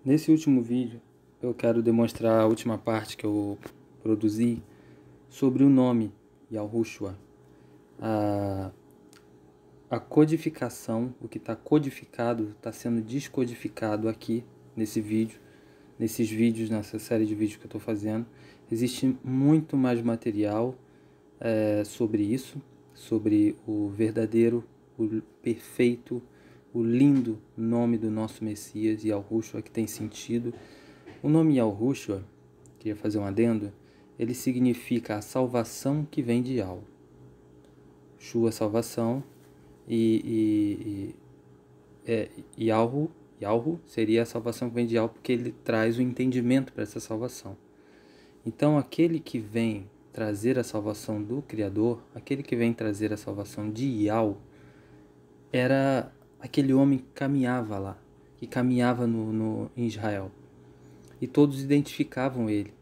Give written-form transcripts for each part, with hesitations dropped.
Nesse último vídeo, eu quero demonstrar a última parte que eu produzi sobre o nome Yahushua. A codificação, o que está codificado, está sendo descodificado aqui nesse vídeo, nesses vídeos, nessa série de vídeos que eu estou fazendo. Existe muito mais material sobre isso, sobre o verdadeiro, o perfeito, o lindo nome do nosso Messias, Yahushua, que tem sentido. O nome Yahushua, queria fazer um adendo, ele significa a salvação que vem de Yah. Shua, salvação, Yahu seria a salvação que vem de Yah, porque ele traz o entendimento para essa salvação. Então, aquele que vem trazer a salvação do Criador, aquele que vem trazer a salvação de Yah, era aquele homem que caminhava lá, que caminhava em Israel. E todos identificavam ele.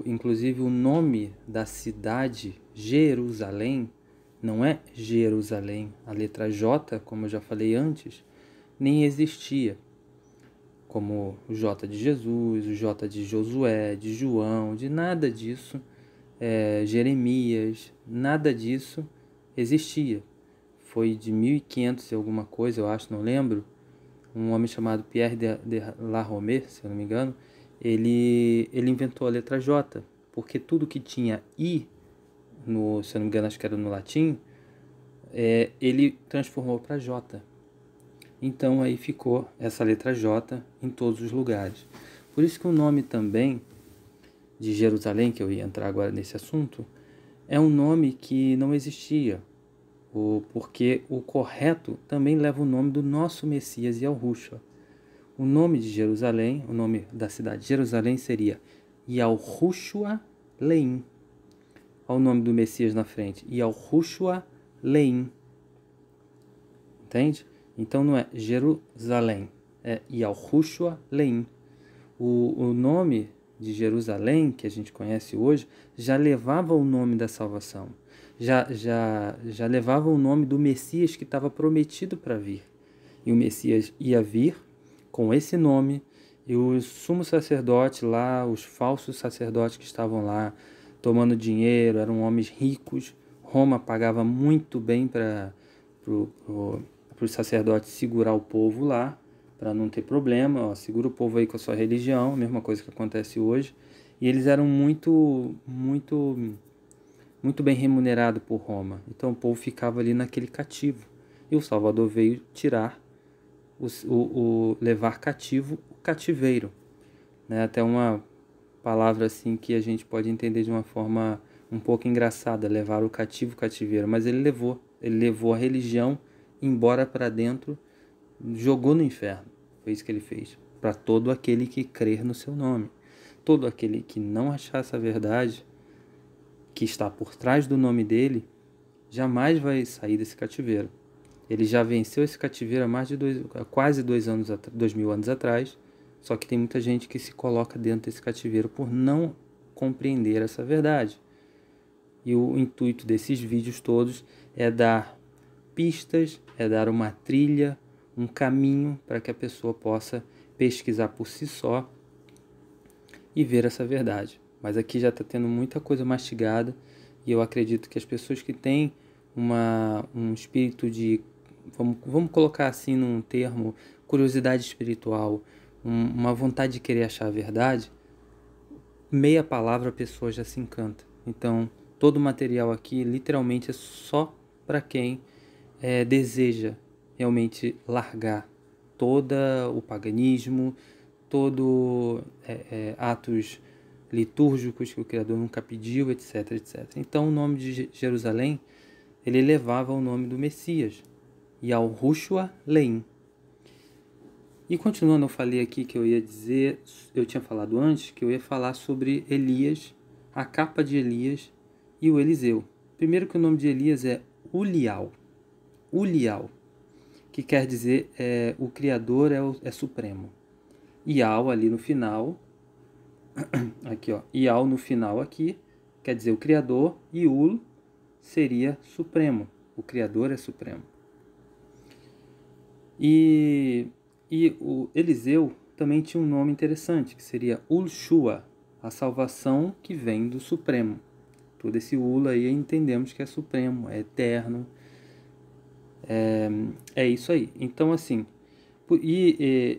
Inclusive o nome da cidade, Jerusalém, não é Jerusalém. A letra J, como eu já falei antes, nem existia. Como o J de Jesus, o J de Josué, de João, de nada disso, Jeremias, nada disso existia. Foi de 1500 e alguma coisa, eu acho, não lembro, um homem chamado Pierre de la Romée, se eu não me engano, ele inventou a letra J, porque tudo que tinha I, se eu não me engano, acho que era no latim, ele transformou para J. Então aí ficou essa letra J em todos os lugares. Por isso que o nome também de Jerusalém, que eu ia entrar agora nesse assunto, é um nome que não existia, porque o correto também leva o nome do nosso Messias Yahushua. O nome de Jerusalém, o nome da cidade de Jerusalém seria Yahushua Leim. Olha o nome do Messias na frente, Yahushua Leim. Entende? Então não é Jerusalém, é Yahushua Leim. O nome de Jerusalém, que a gente conhece hoje, já levava o nome da salvação. Já levava o nome do Messias que estava prometido para vir. E o Messias ia vir com esse nome, e os sumos sacerdotes lá, os falsos sacerdotes que estavam lá tomando dinheiro, eram homens ricos. Roma pagava muito bem para os sacerdotes segurar o povo lá, para não ter problema. Segura o povo aí com a sua religião, a mesma coisa que acontece hoje. E eles eram muito bem remunerados por Roma. Então o povo ficava ali naquele cativo. E o Salvador veio tirar, levar cativo o cativeiro. Né? Até uma palavra assim que a gente pode entender de uma forma um pouco engraçada, levar o cativo o cativeiro. Mas ele levou a religião embora para dentro, jogou no inferno. Foi isso que ele fez. Para todo aquele que crer no seu nome. Todo aquele que não achar essa verdade que está por trás do nome dele, jamais vai sair desse cativeiro. Ele já venceu esse cativeiro há quase 2000 anos atrás, só que tem muita gente que se coloca dentro desse cativeiro por não compreender essa verdade. E o intuito desses vídeos todos é dar pistas, é dar uma trilha, um caminho para que a pessoa possa pesquisar por si só e ver essa verdade. Mas aqui já está tendo muita coisa mastigada, e eu acredito que as pessoas que têm um espírito de, vamos colocar assim num termo, curiosidade espiritual, uma vontade de querer achar a verdade, meia palavra a pessoa já se encanta. Então, todo o material aqui literalmente é só para quem deseja realmente largar todo o paganismo, todo atos litúrgicos que o Criador nunca pediu, etc, etc. Então o nome de Jerusalém, ele levava o nome do Messias, Yahushua Leim. E continuando, eu falei aqui que eu tinha falado antes, que eu ia falar sobre Elias, a capa de Elias e o Eliseu. Primeiro que o nome de Elias é Ulial, que quer dizer o Criador é supremo. Ial ali no final, aqui ó, Ial no final aqui, quer dizer o Criador, e Ul seria supremo, o Criador é supremo. E o Eliseu também tinha um nome interessante, que seria Ulshua, a salvação que vem do Supremo. Todo esse Ula aí entendemos que é supremo, é eterno, é isso aí. Então, assim,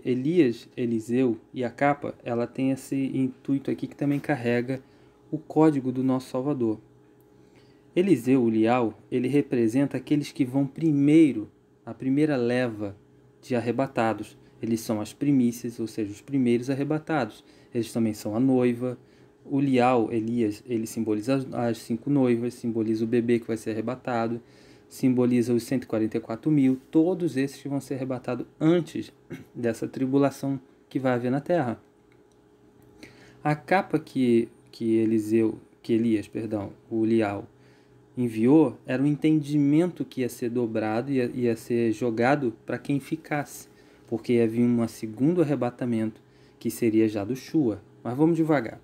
Elias, Eliseu e a capa, ela tem esse intuito aqui que também carrega o código do nosso Salvador. Eliseu, o Lial, ele representa aqueles que vão primeiro, a primeira leva de arrebatados. Eles são as primícias, ou seja, os primeiros arrebatados. Eles também são a noiva. O Lial, Elias, ele simboliza as 5 noivas, simboliza o bebê que vai ser arrebatado, simboliza os 144.000, todos esses que vão ser arrebatados antes dessa tribulação que vai haver na terra. A capa que Elias, o Lial, enviou era o entendimento que ia ser dobrado, ia ser jogado para quem ficasse, porque ia vir um segundo arrebatamento, que seria já do Shua. Mas vamos devagar.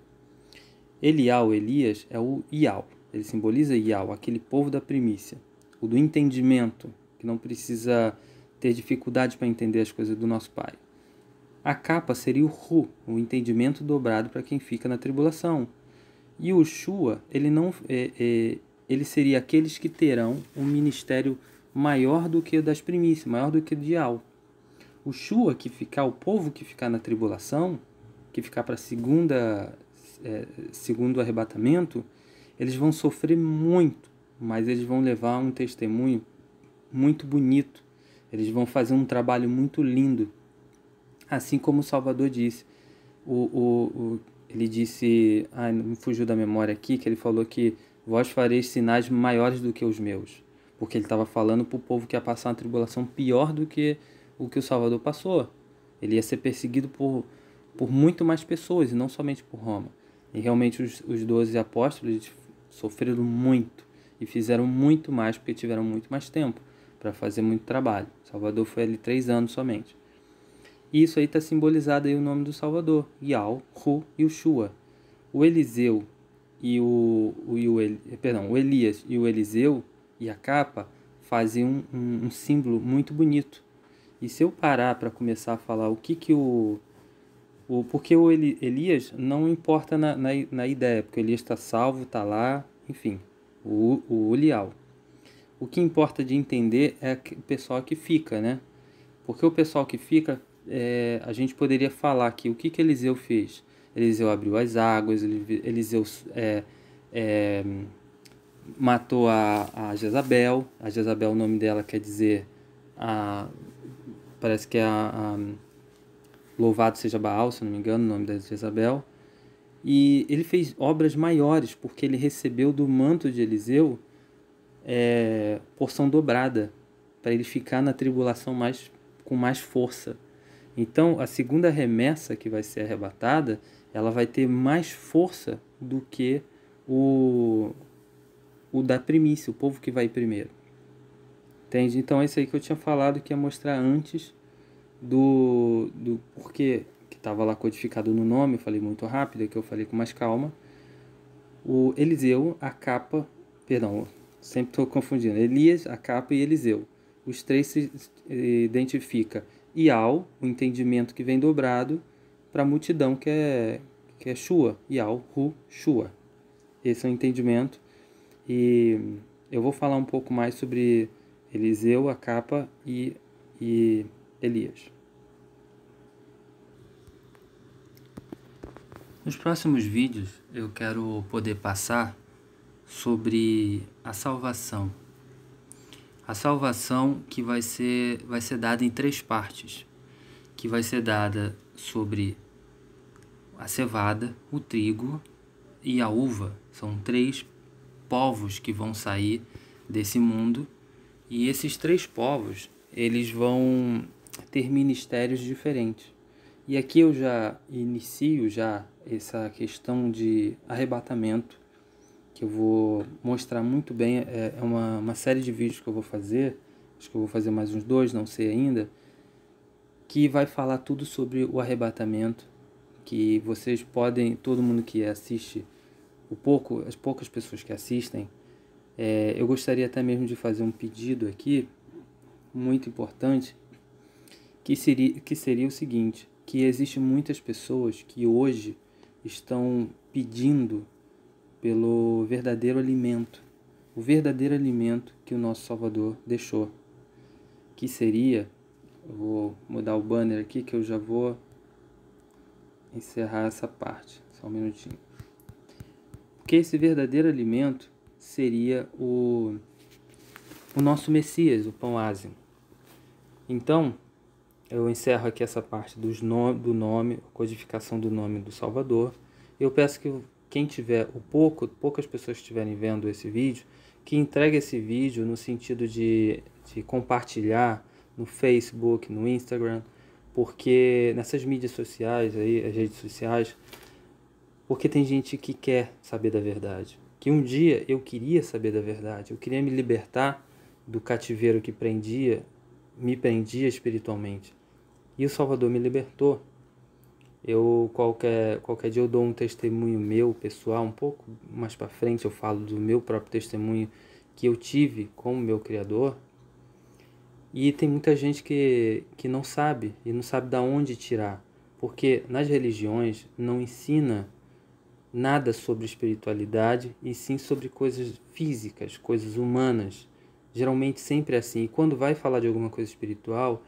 Elias, é o Ial. Ele simboliza Ial, aquele povo da primícia. O do entendimento, que não precisa ter dificuldade para entender as coisas do nosso Pai. A capa seria o Hu, o entendimento dobrado para quem fica na tribulação. E o Shua, ele seria aqueles que terão um ministério maior do que o das primícias, maior do que o de Ial. O Shua, o povo que ficar na tribulação, que ficar para segundo arrebatamento, eles vão sofrer muito, mas eles vão levar um testemunho muito bonito. Eles vão fazer um trabalho muito lindo. Assim como o Salvador disse. Ele disse, não me fugiu da memória aqui, que ele falou que vós fareis sinais maiores do que os meus. Porque ele estava falando para o povo que ia passar uma tribulação pior do que o que o Salvador passou. Ele ia ser perseguido por muito mais pessoas, e não somente por Roma. E realmente os 12 apóstolos sofreram muito e fizeram muito mais porque tiveram muito mais tempo para fazer muito trabalho. Salvador foi ali 3 anos somente. E isso aí está simbolizado aí o nome do Salvador, Ial, Hu e o Shua. O Eliseu e o Elias e o Eliseu e a capa fazem um símbolo muito bonito. E se eu parar para começar a falar porque o Elias não importa na ideia, porque o Elias está salvo, está lá, enfim, o Lial. O que importa de entender é o pessoal que fica, né? Porque o pessoal que fica, a gente poderia falar aqui o que Eliseu fez. Eliseu abriu as águas, Eliseu matou a Jezabel. A Jezabel, o nome dela quer dizer, parece que é louvado seja Baal, se não me engano, o nome da Jezabel. E ele fez obras maiores, porque ele recebeu do manto de Eliseu porção dobrada, para ele ficar na tribulação com mais força. Então, a segunda remessa que vai ser arrebatada, ela vai ter mais força do que o da primícia, o povo que vai primeiro. Entende? Então, é isso aí que eu tinha falado, que ia mostrar antes do porquê, que estava lá codificado no nome. Eu falei muito rápido, que eu falei com mais calma. O Eliseu, a capa, perdão, sempre estou confundindo, Elias, a capa e Eliseu. Os três se identificam. Ial, o entendimento que vem dobrado, para a multidão que é Shua. Ial, Hu, Shua. Esse é o entendimento. E eu vou falar um pouco mais sobre Eliseu, a capa e Elias. Nos próximos vídeos eu quero poder passar sobre a salvação. A salvação que vai ser dada em 3 partes, que vai ser dada sobre a cevada, o trigo e a uva. São 3 povos que vão sair desse mundo, e esses 3 povos, eles vão ter ministérios diferentes. E aqui eu já inicio essa questão de arrebatamento, que eu vou mostrar muito bem. É uma série de vídeos que eu vou fazer, acho que eu vou fazer mais uns 2, não sei ainda, que vai falar tudo sobre o arrebatamento, que vocês podem, todo mundo que assiste, as poucas pessoas que assistem, eu gostaria até mesmo de fazer um pedido aqui, muito importante, que seria o seguinte, que existem muitas pessoas que hoje estão pedindo pelo verdadeiro alimento, o verdadeiro alimento que o nosso Salvador deixou, que seria, eu vou mudar o banner aqui que eu já vou encerrar essa parte, só um minutinho. Porque esse verdadeiro alimento seria o nosso Messias, o pão ázimo. Então, eu encerro aqui essa parte do nome, codificação do nome do Salvador. Eu peço que quem tiver, poucas pessoas que estiverem vendo esse vídeo, que entregue esse vídeo no sentido de compartilhar no Facebook, no Instagram, porque nessas mídias sociais, aí, as redes sociais, porque tem gente que quer saber da verdade. Que um dia eu queria saber da verdade, eu queria me libertar do cativeiro que me prendia espiritualmente. E o Salvador me libertou. Qualquer dia eu dou um testemunho meu, pessoal, um pouco mais para frente eu falo do meu próprio testemunho que eu tive com o meu Criador. E tem muita gente que não sabe, e não sabe de onde tirar. Porque nas religiões não ensina nada sobre espiritualidade, e sim sobre coisas físicas, coisas humanas. Geralmente sempre é assim. E quando vai falar de alguma coisa espiritual,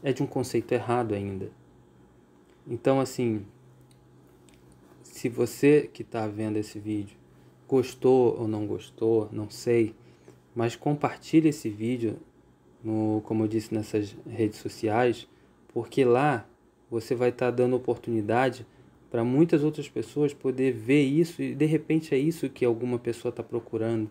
é de um conceito errado ainda. Então, assim, se você que está vendo esse vídeo gostou ou não gostou, não sei, mas compartilhe esse vídeo, como eu disse, nessas redes sociais, porque lá você vai estar dando oportunidade para muitas outras pessoas poder ver isso e de repente é isso que alguma pessoa está procurando.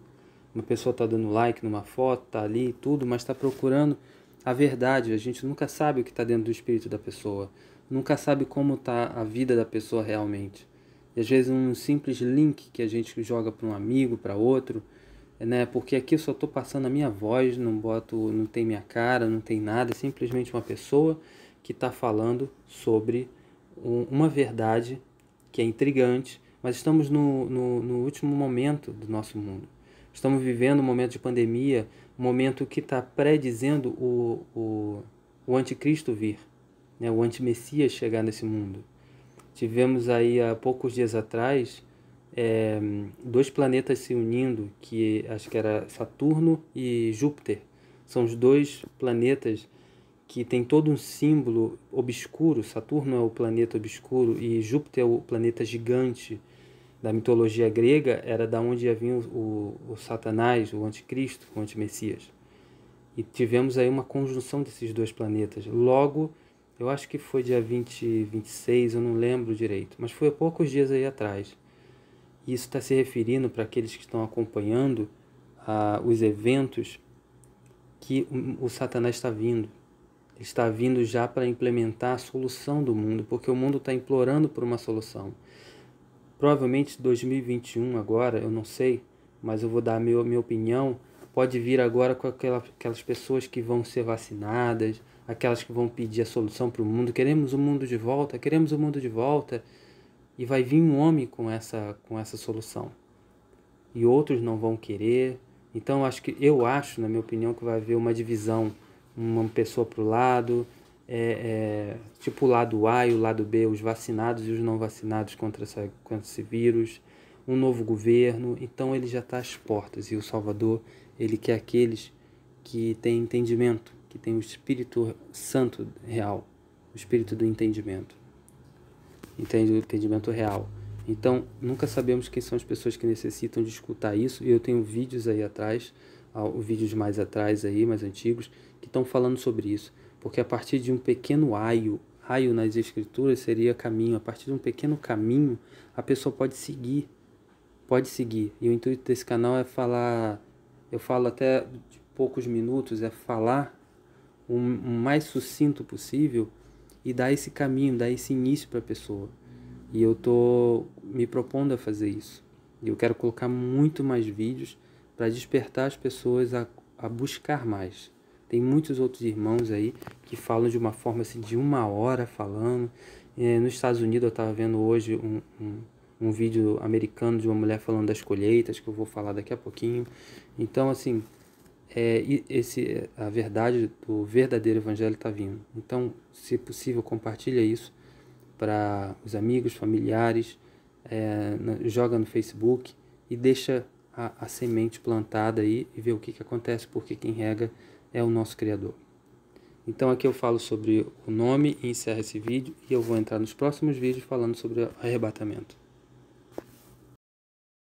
Uma pessoa está dando like numa foto, está ali e tudo, mas está procurando a verdade. A gente nunca sabe o que está dentro do espírito da pessoa, nunca sabe como está a vida da pessoa realmente. E às vezes um simples link que a gente joga para um amigo, para outro, né? Porque aqui eu só estou passando a minha voz, não tem minha cara, não tem nada, é simplesmente uma pessoa que está falando sobre uma verdade que é intrigante, mas estamos no último momento do nosso mundo. Estamos vivendo um momento de pandemia, um momento que está predizendo o anticristo vir, né? O antimessias chegar nesse mundo. Tivemos aí há poucos dias atrás dois planetas se unindo, que acho que era Saturno e Júpiter. São os dois planetas que tem todo um símbolo obscuro. Saturno é o planeta obscuro e Júpiter é o planeta gigante da mitologia grega, era da onde ia vir o Satanás, o anticristo, o antimessias. E tivemos aí uma conjunção desses dois planetas. Logo, eu acho que foi dia 26, eu não lembro direito, mas foi há poucos dias aí atrás. E isso está se referindo para aqueles que estão acompanhando os eventos que o Satanás está vindo. Ele está vindo já para implementar a solução do mundo, porque o mundo está implorando por uma solução. Provavelmente 2021 agora, eu não sei, mas eu vou dar a minha opinião, pode vir agora com aquelas pessoas que vão ser vacinadas, aquelas que vão pedir a solução para o mundo. Queremos o mundo de volta, queremos o mundo de volta. E vai vir um homem com essa solução. E outros não vão querer. Então eu acho, na minha opinião, que vai haver uma divisão. Uma pessoa para o lado, tipo o lado A e o lado B, os vacinados e os não vacinados contra esse vírus. Um novo governo. Então ele já está às portas. E o Salvador, ele quer aqueles que têm entendimento, que têm o Espírito Santo real, o Espírito do entendimento. Entende? O entendimento real. Então, nunca sabemos quem são as pessoas que necessitam de escutar isso. E eu tenho vídeos aí atrás, vídeos mais atrás aí, mais antigos, que estão falando sobre isso. Porque a partir de um pequeno raio nas escrituras seria caminho. A partir de um pequeno caminho, a pessoa pode seguir. E o intuito desse canal é falar, eu falo até de poucos minutos, é falar o mais sucinto possível e dar esse caminho, dar esse início para a pessoa. E eu estou me propondo a fazer isso. E eu quero colocar muito mais vídeos para despertar as pessoas a buscar mais. Tem muitos outros irmãos aí que falam de uma forma assim, de 1 hora falando. Nos Estados Unidos eu estava vendo hoje um vídeo americano de uma mulher falando das colheitas, que eu vou falar daqui a pouquinho. Então, assim, a verdade do verdadeiro evangelho está vindo. Então, se possível, compartilha isso para os amigos, familiares, joga no Facebook e deixa a semente plantada aí e vê o que acontece, porque quem rega é o nosso Criador. Então aqui eu falo sobre o nome e encerro esse vídeo, e eu vou entrar nos próximos vídeos falando sobre o arrebatamento.